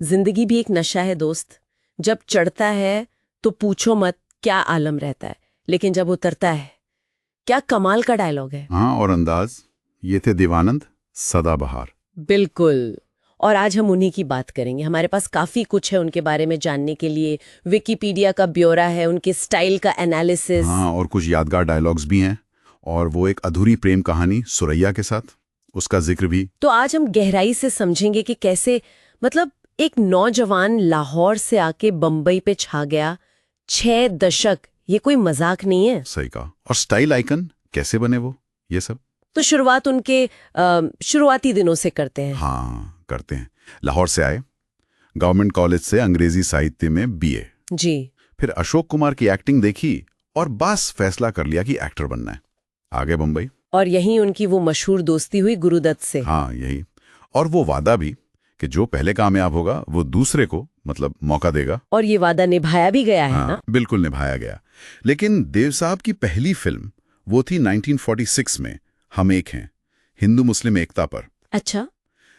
जिंदगी भी एक नशा है दोस्त। जब चढ़ता है तो पूछो मत क्या आलम रहता है, लेकिन जब उतरता है क्या कमाल का डायलॉग है। हाँ, और अंदाज। ये थे देवानंद, सदाबहार। बिल्कुल। और आज हम उन्हीं की बात करेंगे। हमारे पास काफी कुछ है उनके बारे में जानने के लिए। विकिपीडिया का ब्यौरा है, उनके स्टाइल का एनालिसिस। हाँ, और कुछ यादगार डायलॉग्स भी हैं। और वो एक अधूरी प्रेम कहानी सुरैया के साथ, उसका जिक्र भी। तो आज हम गहराई से समझेंगे कि कैसे मतलब एक नौजवान लाहौर से आके बम्बई पे छा गया। 6 दशक, ये कोई मजाक नहीं है। सही कहा। और स्टाइल आइकन कैसे बने वो, ये सब तो शुरुआत उनके शुरुआती दिनों से करते हैं। हाँ करते हैं। लाहौर से आए, गवर्नमेंट कॉलेज से अंग्रेजी साहित्य में बीए। जी। फिर अशोक कुमार की एक्टिंग देखी और बस फैसला कर लिया कि एक्टर बनना है। आगे बम्बई। और यहीं उनकी वो मशहूर दोस्ती हुई गुरुदत्त से। हाँ, यही। और वो वादा भी कि जो पहले कामयाब होगा वो दूसरे को मतलब मौका देगा। और ये वादा निभाया भी गया है हाँ, ना? बिल्कुल निभाया गया। लेकिन देव साहब की पहली फिल्म वो थी 1946 में, हम एक हैं, हिंदू मुस्लिम एकता पर। अच्छा।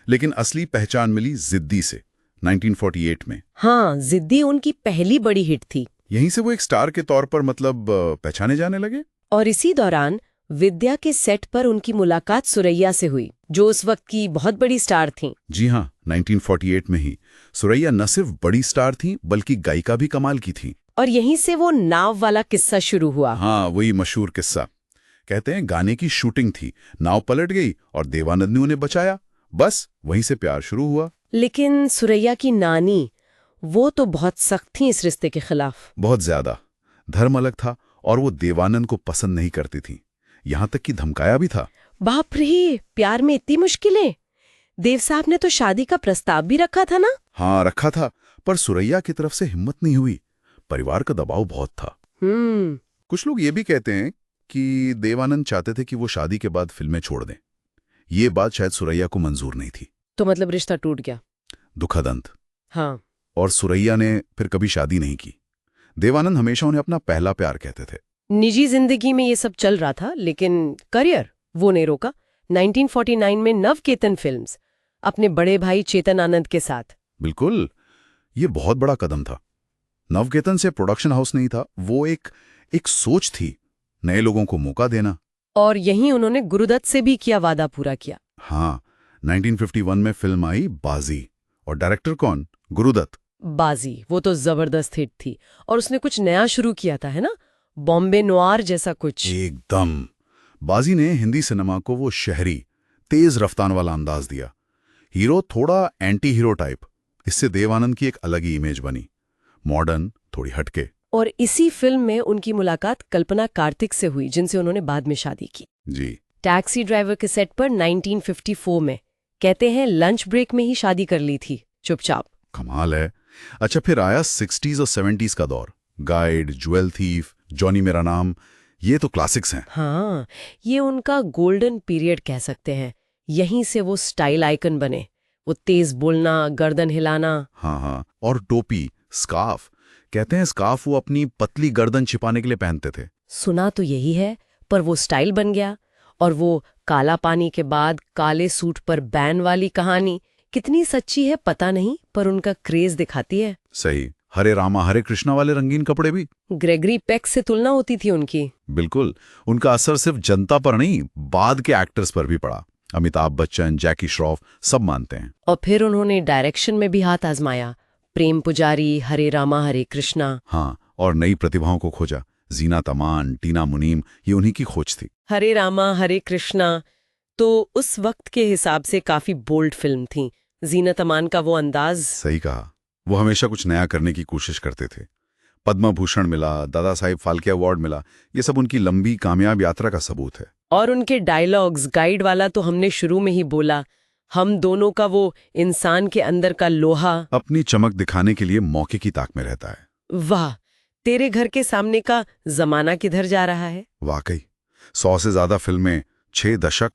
लेकिन असली पहचान मिली जिद्दी से 1948 में। हाँ, जिद्दी उनकी पहली बड़ी हिट थी। यहीं से वो एक स्टार के तौर पर मतलब पहचाने जाने लगे। और इसी दौरान विद्या के सेट पर उनकी मुलाकात सुरैया से हुई, जो उस वक्त की बहुत बड़ी स्टार थीं। जी हाँ, 1948 में ही सुरैया न सिर्फ बड़ी स्टार थी बल्कि गायिका भी कमाल की थी। और यहीं से वो नाव वाला किस्सा शुरू हुआ। हाँ, वही मशहूर किस्सा। कहते हैं गाने की शूटिंग थी, नाव पलट गई और देवानंद ने उन्हें बचाया। बस वहीं से प्यार शुरू हुआ। लेकिन सुरैया की नानी, वो तो बहुत सख्त थी इस रिश्ते के खिलाफ। बहुत ज्यादा। धर्म अलग था और वो देवानंद को पसंद नहीं करती थी, यहां तक कि धमकाया भी था। बाप रे, प्यार में इतनी मुश्किलें। देव साहब ने तो शादी का प्रस्ताव भी रखा था ना? हाँ, रखा था, पर सुरैया की तरफ से हिम्मत नहीं हुई। परिवार का दबाव बहुत था। कुछ लोग ये भी कहते हैं कि देवानंद चाहते थे कि वो शादी के बाद फिल्में छोड़ दें। ये बात शायद सुरैया को मंजूर नहीं थी। तो मतलब रिश्ता टूट गया। दुखद अंत। हाँ। और सुरैया ने फिर कभी शादी नहीं की। देवानंद हमेशा उन्हें अपना पहला प्यार कहते थे। निजी जिंदगी में ये सब चल रहा था, लेकिन करियर वो नहीं रोका। 1949 में नवकेतन फिल्म्स, अपने बड़े भाई चेतन आनंद के साथ। बिल्कुल, ये बहुत बड़ा कदम था। नवकेतन से प्रोडक्शन हाउस नहीं था, वो एक सोच थी, नए लोगों को मौका देना। और यहीं उन्होंने गुरुदत्त से भी किया वादा पूरा किया। हाँ, 1951 में फिल्म आई बाजी। और डायरेक्टर कौन? गुरुदत्त। बाजी, वो तो जबरदस्त हिट थी। और उसने कुछ नया शुरू किया था, है ना? बॉम्बे नोआर जैसा कुछ। एकदम। बाजी ने हिंदी सिनेमा को वो शहरी, तेज रफ्तार वाला अंदाज दिया। हीरो थोड़ा एंटी हीरो टाइप। इससे देवानंद की एक अलग ही इमेज बनी, मॉडर्न, थोड़ी हटके। और इसी फिल्म में उनकी मुलाकात कल्पना कार्तिक से हुई, जिनसे उन्होंने बाद में शादी की। जी। टैक्सी ड्राइवर के सेट पर 1954 में। कहते हैं लंच ब्रेक में ही शादी कर ली थी, चुपचाप। कमाल है। अच्छा, फिर आया 60s और 70s का दौर। गाइड, ज्वेल थीफ, जॉनी मेरा नाम, ये तो क्लासिक्स हैं। हाँ, ये उनका गोल्डन पीरियड कह सकते हैं। यहीं से वो स्टाइल आइकन बने। वो तेज बोलना, गर्दन हिलाना। हाँ हाँ, और टोपी, स्कार्फ। कहते हैं स्कार्फ वो अपनी पतली गर्दन छिपाने के लिए पहनते थे। सुना तो यही है, पर वो स्टाइल बन गया। और वो काला पानी के बाद काले सूट पर बैन वाली कहानी कितनी सच्ची है पता नहीं, पर उनका क्रेज दिखाती है। सही। हरे रामा हरे कृष्णा वाले रंगीन कपड़े भी। ग्रेगरी पेक से तुलना होती थी उनकी। बिल्कुल। उनका असर सिर्फ जनता पर नहीं, बाद के एक्टर्स पर भी पड़ा। अमिताभ बच्चन, जैकी श्रॉफ, सब मानते हैं। और फिर उन्होंने डायरेक्शन में भी हाथ आजमाया। प्रेम पुजारी, हरे रामा हरे कृष्णा। हाँ, और नई प्रतिभाओं को खोजा। जीनत अमान, टीना मुनीम, ये उन्हीं की खोज थी। हरे रामा हरे कृष्णा तो उस वक्त के हिसाब से काफी बोल्ड फिल्म थी। जीनत अमान का वो अंदाज। सही कहा। वो हमेशा कुछ नया करने की कोशिश करते थे। पद्म भूषण मिला, दादा साहिब फाल्के अवार्ड मिला, ये सब उनकी लंबी कामयाब यात्रा का सबूत है। और उनके डायलॉग्स, गाइड वाला तो हमने शुरू में ही बोला, हम दोनों का वो इंसान के अंदर का लोहा अपनी चमक दिखाने के लिए मौके की ताक में रहता है। वाह, तेरे घर के सामने का जमाना किधर जा रहा है। वाकई 100 से ज्यादा फिल्में, 6 दशक,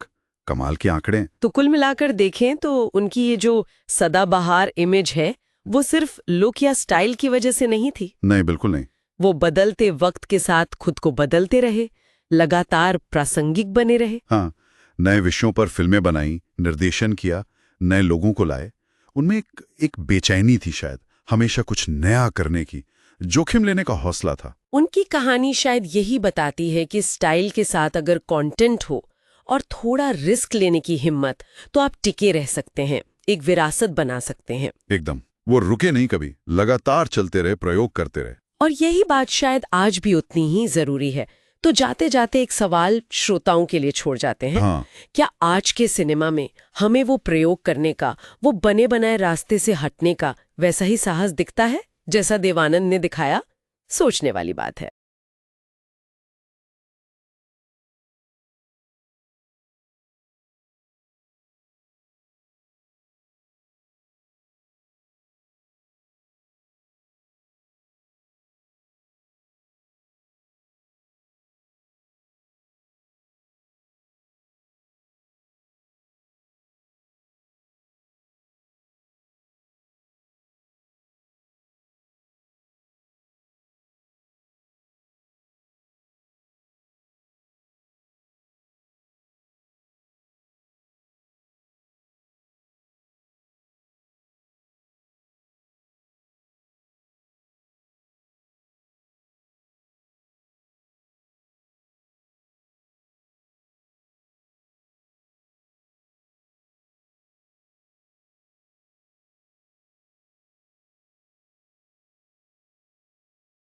कमाल के आंकड़े। तो कुल मिलाकर देखें तो उनकी ये जो सदाबहार इमेज है, वो सिर्फ लुक या स्टाइल की वजह से नहीं थी। नहीं, बिल्कुल नहीं। वो बदलते वक्त के साथ खुद को बदलते रहे, लगातार प्रासंगिक बने रहे। हाँ, नए विषयों पर फिल्में बनाई, निर्देशन किया, नए लोगों को लाए। उनमें एक बेचैनी थी शायद, हमेशा कुछ नया करने की, जोखिम लेने का हौसला था। उनकी कहानी शायद यही बताती है कि स्टाइल के साथ अगर कंटेंट हो और थोड़ा रिस्क लेने की हिम्मत, तो आप टिके रह सकते हैं, एक विरासत बना सकते हैं। एकदम, वो रुके नहीं कभी, लगातार चलते रहे, प्रयोग करते रहे। और यही बात शायद आज भी उतनी ही जरूरी है। तो जाते जाते एक सवाल श्रोताओं के लिए छोड़ जाते हैं। हाँ। क्या आज के सिनेमा में हमें वो प्रयोग करने का, वो बने बनाए रास्ते से हटने का वैसा ही साहस दिखता है जैसा देवानंद ने दिखाया? सोचने वाली बात है।